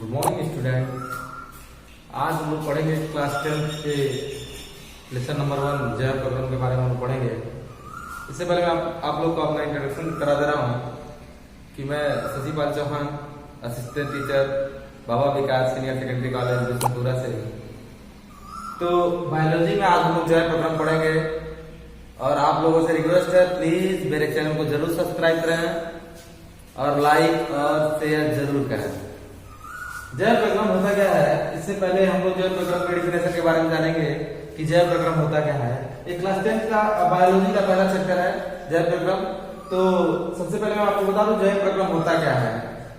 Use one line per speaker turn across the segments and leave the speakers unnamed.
Good morning student. आज हम लोग पढ़ेंगे क्लास 10 के लेसन नंबर 1 जय प्रकरण के बारे में हम पढ़ेंगे। इससे पहले मैं आप लोग को अपना इंट्रोडक्शन करा दे रहा हूँ कि मैं शशिपाल चौहान, असिस्टेंट टीचर, बाबा विकास सीनियर सेकेंडरी कॉलेज बिशनपुरा से। तो बायोलॉजी में आज हम लोग जय प्रकरण पढ़ेंगे और आप लोगों से रिक्वेस्ट है प्लीज मेरे चैनल को जरूर सब्सक्राइब करें और लाइक और शेयर जरूर करें। जय प्रक्रम होता क्या है, इससे पहले हम लोग जय प्रक्रम के डिफिनेशन के बारे में जानेंगे कि जय प्रक्रम होता क्या है। एक क्लास 10 का बायोलॉजी का पहला चैप्टर है जय प्रक्रम। तो सबसे पहले मैं आपको बता दूं जय प्रक्रम होता क्या है।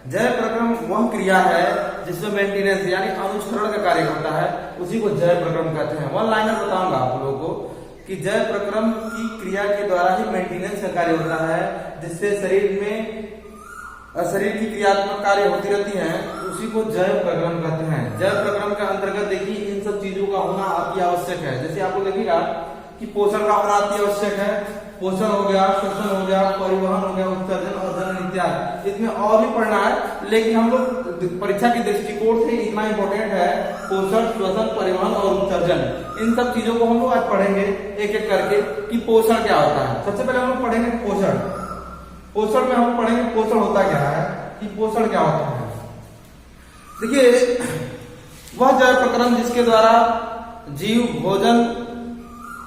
जय प्रक्रम वह क्रिया है जिसमें मेंटेनेंस यानी अनुसरण का कार्य होता है, उसी को जय प्रक्रम कहते हैं। वन लाइनर बताऊंगा आप लोगों को कि जय प्रक्रम की क्रिया के द्वारा ही मेंटेनेंस का कार्य होता है, जिससे शरीर की क्रियात्मक कार्य होती रहती हैं, उसी को जय प्रक्रम कहते हैं। जय प्रक्रम के अंतर्गत देखिए इन सब चीजों का होना अति आवश्यक है। जैसे आपको देखिएगा कि पोषण का होना अति आवश्यक है। पोषण हो गया, श्वसन हो गया, परिवहन हो गया, उत्सर्जन और जनन इत्यादि। इसमें और भी पढ़ना है, लेकिन हम लोग परीक्षा के दृष्टिकोण से इतना इंपॉर्टेंट है पोषण, श्वसन, परिवहन और उत्सर्जन। इन सब चीजों को हम लोग आज पढ़ेंगे एक एक करके कि पोषण क्या होता है। सबसे पहले हम लोग पढ़ेंगे पोषण। पोषण में हम पढ़ेंगे पोषण होता क्या है, कि पोषण क्या होता है। देखिए वह जय प्रक्रम जिसके द्वारा जीव भोजन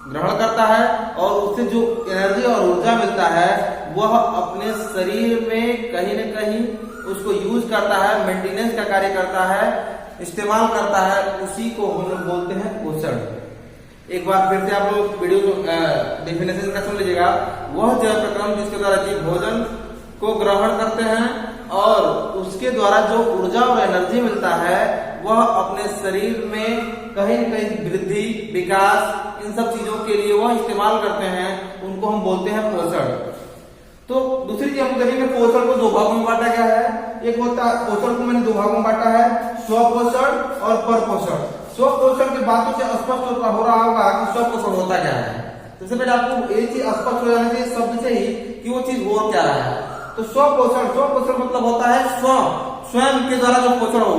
ग्रहण करता है और उससे जो एनर्जी और ऊर्जा मिलता है वह अपने शरीर में कहीं न कहीं उसको यूज करता है, मेंटेनेंस का कार्य करता है, इस्तेमाल करता है, उसी को हम लोग बोलते हैं पोषण। एक बार फिर से आप लोग वीडियो डेफिनेशन का सुन लीजिएगा। वह जय प्रक्रम जिसके द्वारा जीव भोजन को ग्रहण करते हैं और उसके द्वारा जो ऊर्जा और एनर्जी मिलता है वह अपने शरीर में कहीं न कहीं वृद्धि, विकास, इन सब चीजों के लिए वह इस्तेमाल करते हैं, उनको हम बोलते हैं पोषण। तो दूसरी चीज हम देखेंगे पोषण को दो भागों में बांटा गया है। एक होता है पोषण को मैंने दो भागों में बांटा है, स्वपोषण और परपोषण। स्वपोषण की बातों से स्पष्ट हो रहा होगा कि स्वपोषण होता क्या है। सबसे पहले आपको ये चीज स्पष्ट हो जाना चाहिए शब्द से ही कि वो चीज हो क्या रहा है। तो स्वपोषण मतलब होता है स्वयं के द्वारा जो पोषण हो।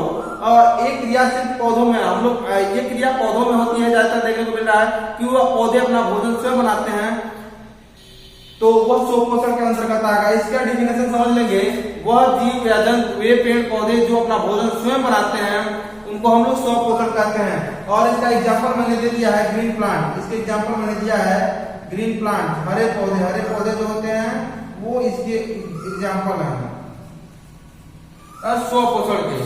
और एक क्रिया सिर्फ पौधों में हम लोग ये क्रिया पौधों में होती है, ज्यादातर देखने को मिल रहा है कि वह पौधे अपना भोजन स्वयं बनाते हैं, तो वह स्वपोषण के अंतर्गत आएगा। इसका डिफिनेशन समझ लेंगे। वह जीव या जंतु, वे पेड़ पौधे जो अपना भोजन स्वयं बनाते हैं उनको हम लोग स्वपोषण कहते हैं। और इसका एग्जाम्पल मैंने दे दिया है ग्रीन प्लांट। इसके एग्जाम्पल मैंने दिया है ग्रीन प्लांट, हरे पौधे जो होते हैं वो इसके एग्जाम्पल है स्वपोषण के।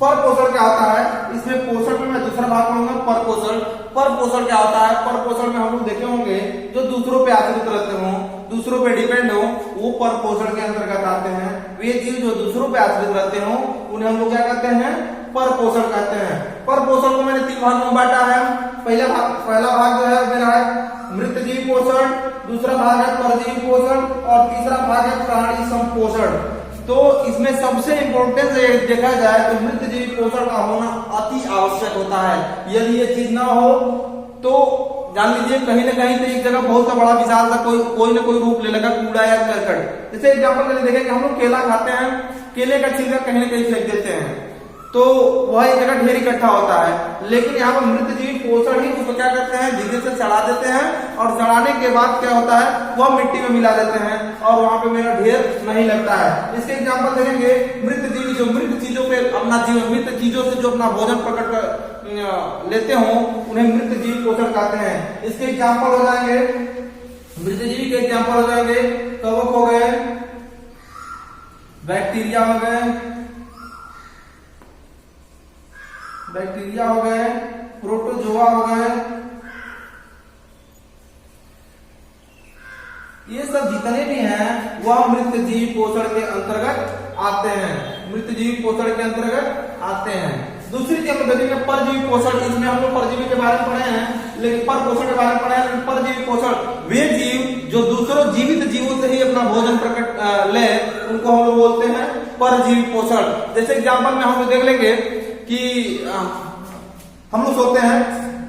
परपोषण क्या होता है, इसमें पोषण में मैं दूसरा भाग पढ़ूंगा परपोषण। परपोषण क्या होता है, परपोषण में हम लोग देखे होंगे जो दूसरों पे आश्रित रहते हो, दूसरों पे डिपेंड हो, वो परपोषण के अंतर्गत आते हैं। वे जीव जो दूसरों पे आश्रित रहते हो उन्हें हम लोग क्या कहते हैं, परपोषण कहते हैं। परपोषण को मैंने 3 भाग में बांटा है। पहला भाग जो है मेरा है मृत जीव पोषण, दूसरा भाग है परजीवी पोषण और तीसरा भाग है प्राणी संपोषण। तो इसमें सबसे इम्पोर्टेंट देखा जाए तो मृत जीव पोषण का होना अति आवश्यक होता है। यदि ये चीज ना हो तो जान लीजिए कहीं ना कहीं तो एक जगह बहुत सा बड़ा विशाल सा कोई ना कोई रूप ले लेगा, कूड़ा या करकट। जैसे एग्जाम्पल के लिए देखेंगे हम लोग केला खाते हैं, केले का छिलका कहीं ना कहीं फेंक देते हैं तो वह एक जगह ढेर इकट्ठा होता है। लेकिन यहाँ पर मृत जीव पोषण ही उसको क्या करते हैं, धीरे से चढ़ा देते हैं और चढ़ाने के बाद क्या होता है वह मिट्टी में मिला देते हैं और वहां पे मेरा ढेर नहीं लगता है। इसके एग्जाम्पल देखेंगे मृत जीव जो मृत चीजों पे अपना जीवन, मृत चीजों से जो अपना भोजन प्रकट कर लेते हो उन्हें मृत जीव पोषण कहते हैं। इसके एग्जाम्पल हो जाएंगे, मृत जीव के एग्जाम्पल हो जाएंगे कवक हो गए, बैक्टीरिया हो गए, प्रोटोजोआ हो गए। ये सब जितने भी हैं वह मृत जीव पोषण के अंतर्गत आते हैं, मृत जीव पोषण के अंतर्गत आते हैं। दूसरी चीज हम देखेंगे परजीवी पोषण। इसमें हम लोग परजीवी के बारे में पढ़े हैं, लेकिन परपोषण के बारे में पढ़े हैं। परजीवी पोषण वे जीव जो दूसरों जीवित जीवों से ही अपना भोजन प्रकट ले, उनको हम लोग बोलते हैं परजीवी पोषण। जैसे एग्जाम्पल में हम लोग देख लेंगे कि हम लोग सोते हैं,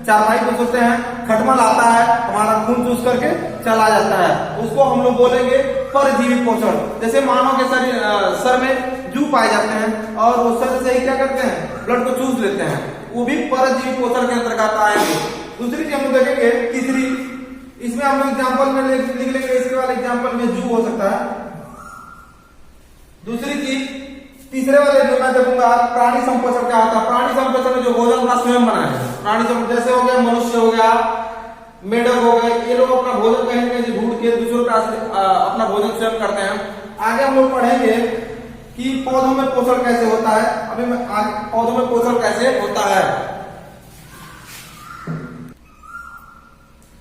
चारपाई पे सोते हैं, खटमल आता है, हमारा खून चूस करके चला जाता है, उसको हम लोग बोलेंगे परजीवी पोषण। जैसे मानव के सर में जू पाए जाते हैं और वो शरीर से ही क्या करते हैं, ब्लड को चूस लेते हैं, वो भी परजीवी पोषण के अंतर्गत आएंगे। दूसरी चीज हम लोग देखेंगे, तीसरी, इसमें हम लोग एग्जाम्पल में लिख लेंगे, इसके वाले एग्जाम्पल में जू हो सकता है। दूसरी चीज, तीसरे वाले जो मैं देखूंगा, प्राणी संपोषण क्या होता है। प्राणी संपोषण में जो भोजन अपना स्वयं बनाए, प्राणी संपोषण जैसे हो गया मनुष्य हो गया, मेढक हो गए, ये लोग अपना भोजन कहीं कहीं ढूंढ के दूसरों का अपना भोजन स्वयं करते हैं। आगे हम लोग पढ़ेंगे कि पौधों में पोषण कैसे होता है। अभी मैं पौधों में पोषण कैसे होता है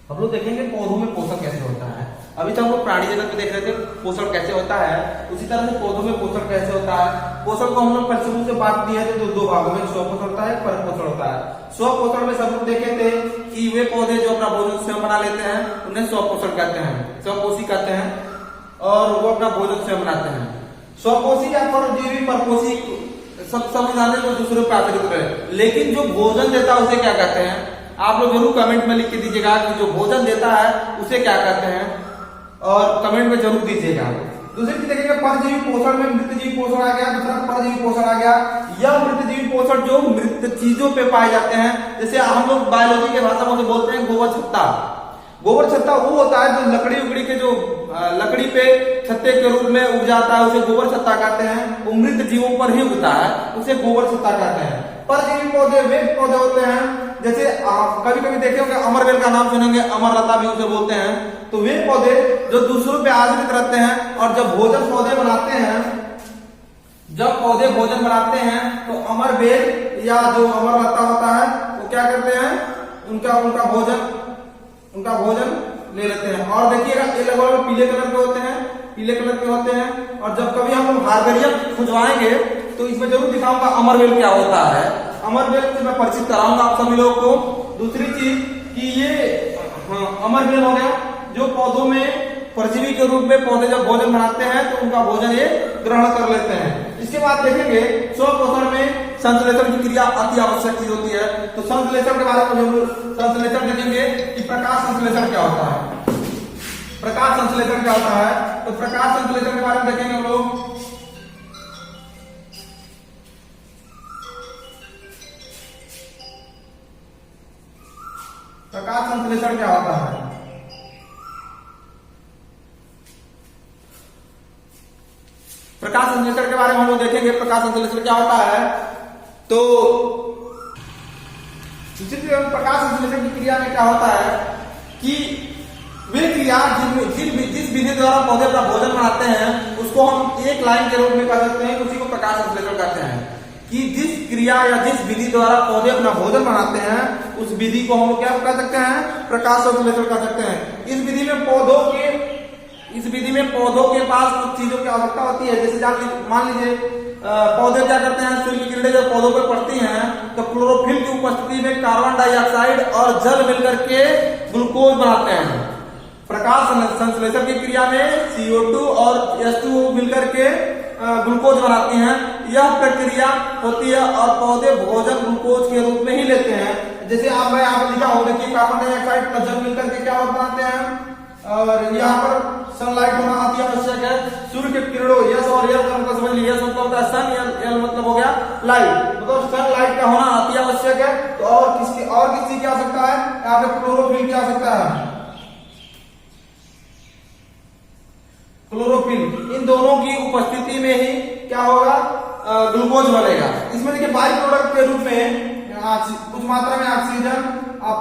हम लोग देखेंगे, पौधों में पोषण कैसे होता है। अभी तक हम लोग प्राणी जगत में देख रहे थे पोषण कैसे होता है, उसी तरह से पौधों में पोषण कैसे होता है। पोषण को हम लोग शुरू से बात की है तो दो भागों में स्व पोषण होता है, पर पोषण होता है। स्व पोषण में सब लोग देखे थे कि वे पौधे जो अपना भोजन स्वयं बना लेते हैं उन्हें स्व पोषण कहते हैं, स्वपोषी कहते हैं, और वो अपना भोजन स्वयं बनाते हैं। स्वपोषी या परजीवी परपोषी सब जाने को दूसरों पर आश्रित रहे, लेकिन जो भोजन देता है उसे क्या कहते हैं, आप लोग जरूर कमेंट में लिख के दीजिएगा कि जो भोजन देता है उसे क्या कहते हैं, और कमेंट में जरूर दीजिएगा। दूसरी चीज देखेंगे, परजीवी पोषण में मृतजीवी पोषण आ गया, दूसरा परजीवी पोषण आ गया। यह मृतजीवी पोषण जो मृत चीजों पे पाए जाते हैं, जैसे हम लोग बायोलॉजी के भाषा में बोलते हैं गोबर छत्ता। गोबर छत्ता वो होता है जो लकड़ी उकड़ी के जो लकड़ी पे छत्ते के रूप में उग जाता है, उसे गोबर छत्ता कहते हैं। वो मृत जीवों पर ही उगता है, उसे गोबर छत्ता कहते हैं। परजीवी पौधे वे पौधे होते हैं, जैसे कभी कभी देखे होंगे अमरवेल का नाम सुनेंगे, अमरलता भी उसे बोलते हैं। तो वे पौधे जो दूसरों पे आश्रित रहते हैं, और जब भोजन पौधे बनाते हैं, जब पौधे भोजन बनाते हैं तो अमरवेल या जो अमरलता होता है वो क्या करते हैं, उनका भोजन ले लेते हैं। और देखिएगा ये लगभग पीले कलर के होते हैं, पीले कलर के होते हैं। और जब कभी हम लोग हार्बेरियम खुजवाएंगे तो इसमें जरूर दिखाऊंगा अमरवेल क्या होता है। अमरवेल से मैं परिचित कराऊंगा आप सभी लोगों को। दूसरी चीज कि ये अमरवेल हो गया जो पौधों में परजीवी के रूप में पौधे जब भोजन बनाते हैं तो उनका भोजन ये ग्रहण कर लेते हैं। इसके बाद देखेंगे स्व पोषण में संश्लेषण की क्रिया अति आवश्यक चीज होती है। तो संश्लेषण के बारे में जरूर संश्लेषण देखेंगे कि प्रकाश संश्लेषण क्या होता है। प्रकाश संश्लेषण क्या होता है, तो प्रकाश संश्लेषण के बारे में देखेंगे हम लोग। प्रकाश संश्लेषण क्या होता है, प्रकाश संश्लेषण के बारे में हम लोग देखेंगे। प्रकाश संश्लेषण क्या होता है, तो प्रकाश संश्लेषण की क्रिया में क्या होता है कि वे क्रिया जिस विधि द्वारा पौधे अपना भोजन बनाते हैं उसको हम एक लाइन के रूप में कह सकते हैं, उसी को प्रकाश संश्लेषण कहते हैं। कि जिस क्रिया या जिस विधि द्वारा पौधे अपना भोजन बनाते हैं उस विधि को हम क्या कह सकते हैं, प्रकाश संश्लेषण कह सकते हैं। इस विधि में पौधों के पास कुछ चीजों की आवश्यकता होती है। जैसे मान लीजिए पौधे क्या करते हैं, सूर्य की किरणें जब पौधों पर पड़ती हैं तो क्लोरोफिल की उपस्थिति में कार्बन डाइऑक्साइड और जल मिलकर के ग्लूकोज बनाते हैं। प्रकाश संश्लेषण की क्रिया में CO2 और H2O मिलकर के ग्लूकोज बनाती हैं। यह प्रक्रिया होती है और पौधे भोजन ग्लूकोज के रूप में ही लेते हैं। जैसे आप लिखा हो देखिए, कार्बन डाइऑक्साइड और जल मिलकर के क्या बनाते हैं, और यहाँ पर सनलाइट होना अति आवश्यक है। सूर्य के किरणों, यस और यल का मतलब समझ लीजिए, मतलब होता है सन, यल मतलब हो गया लाइट, मतलब सनलाइट का होना अति आवश्यक है। तो और किस चीज की आवश्यकता है, यहाँ पे क्लोरोफिल की आवश्यकता है। क्लोरोफिल, इन दोनों की उपस्थिति में ही क्या होगा, ग्लूकोज बनेगा। इसमें देखिए बाई प्रोडक्ट के रूप में कुछ मात्रा में ऑक्सीजन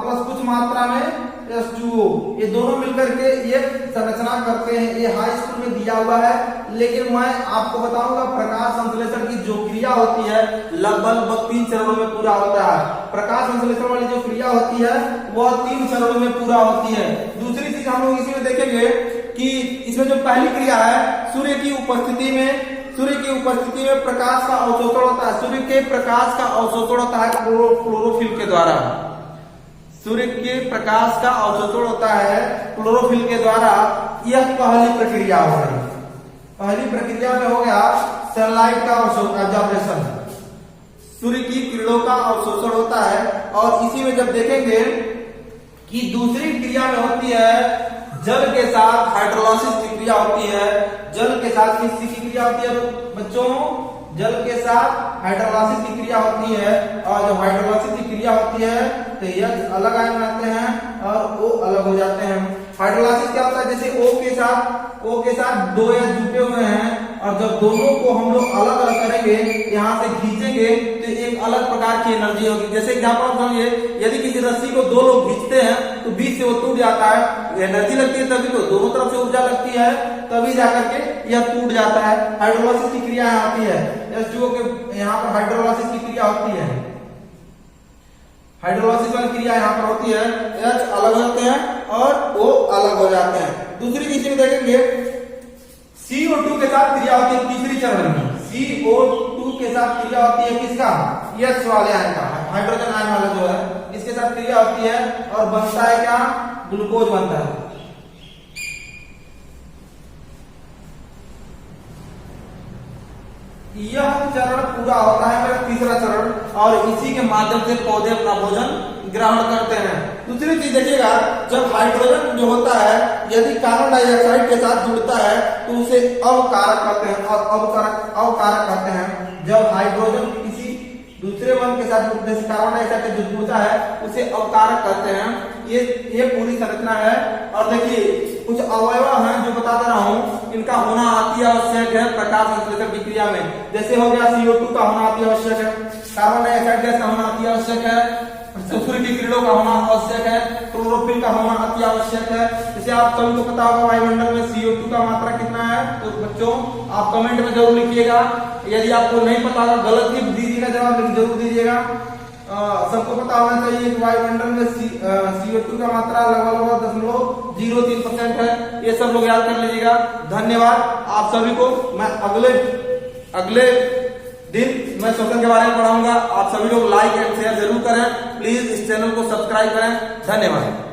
प्लस कुछ मात्रा में H2O, ये दोनों मिलकर के ये संरचना करते हैं। ये हाई स्कूल में दिया हुआ है, लेकिन मैं आपको बताऊंगा प्रकाश संश्लेषण की जो क्रिया होती है लगभग 3 चरणों में पूरा होता है। प्रकाश संश्लेषण वाली जो क्रिया होती है वह 3 चरणों में पूरा होती है। दूसरी चीज हम लोग इसी में देखेंगे कि इसमें जो पहली क्रिया है, सूर्य की उपस्थिति में प्रकाश का अवशोषण होता है। सूर्य के प्रकाश का अवशोषण होता है क्लोरोफिल के द्वारा। सूर्य के प्रकाश का अवशोषण होता है क्लोरोफिल के द्वारा। यह पहली प्रक्रिया हो गई। पहली प्रक्रिया में हो गया सनलाइट का ऑब्जर्वेशन, सूर्य की किरणों का अवशोषण होता है। और इसी में जब देखेंगे कि दूसरी क्रिया में होती है जल के साथ हाइड्रोलाइसिस की क्रिया होती है। जल के साथ किसकी क्रिया होती है बच्चों, जल के साथ हाइड्रोलाइसिस की क्रिया होती है, और जब हाइड्रोलाइसिस की क्रिया होती है तो H अलग आयन बनाते हैं और O अलग हो जाते हैं। हाइड्रोलाइसिस क्या होता है, जैसे O के साथ दो H जुटे हुए हैं, और जब दोनों को हम लोग अलग अलग करेंगे, यहाँ से खींचेंगे तो एक अलग प्रकार की एनर्जी होगी। जैसे एग्जाम्पल समझिए, यदि किसी रस्सी को दो लोग खींचते हैं तो बीच से वो टूट जाता है, एनर्जी लगती है तभी तो, दोनों तरफ से ऊर्जा लगती है तभी जाकर के यह टूट जाता है। हाइड्रोलाइसिस की क्रिया यहाँ होती है, H2O के यहाँ पर हाइड्रोलाइसिस की क्रिया होती है, हाइड्रोलाइसिस वाली क्रिया यहाँ पर होती है, H अलग हो जाते हैं और O अलग हो जाते हैं। दूसरी चीज में देखेंगे, CO2 के साथ क्रिया होती है तीसरी चरण में, CO2 के साथ क्रिया होती है किसका, H वाले आयन का, हाइड्रोजन आयन वाला जो है इसके साथ क्रिया होती है और बनता है क्या, ग्लूकोज बनता है। यह चरण पूरा होता है मेरा तीसरा चरण, और इसी के माध्यम से पौधे अपना भोजन ग्रहण करते हैं। दूसरी चीज देखिएगा, जब हाइड्रोजन जो होता है यदि कार्बन डाइऑक्साइड के साथ जुड़ता है तो उसे अवकारक कहते हैं, और अवकारक कहते हैं। जब हाइड्रोजन किसी दूसरे वन के साथ जैसे कार्बन डाइऑक्साइड से जुड़ता है उसे अवकारक कहते हैं। ये पूरी संरचना है। और देखिए कुछ अवयव हैं जो बता दे रहा हूं, इनका होना अति आवश्यक है प्रकाश संश्लेषण की क्रिया में। जैसे हो गया CO2 का होना अति आवश्यक है, कार्बन डाइऑक्साइड गैस का होना अति आवश्यक है, सूर्य की किरणों का होना आवश्यक है, क्लोरोफिल का होना अति आवश्यक है। जैसे आप सभी को पता होगा वायुमंडल में CO2 का मात्रा कितना है, तो बच्चों आप कमेंट में जरूर लिखिएगा। यदि आपको नहीं पता होगा गलत ही दीजिएगा जवाब, लेकिन जरूर दीजिएगा। सबको पता होना चाहिए कि वायुमंडल में CO2 का मात्रा लगभग 0.03% है। ये सब लोग याद कर लीजिएगा। धन्यवाद आप सभी को। मैं अगले दिन मैं श्वसन के बारे में पढ़ाऊंगा। आप सभी लोग लाइक एंड शेयर जरूर करें, प्लीज इस चैनल को सब्सक्राइब करें। धन्यवाद।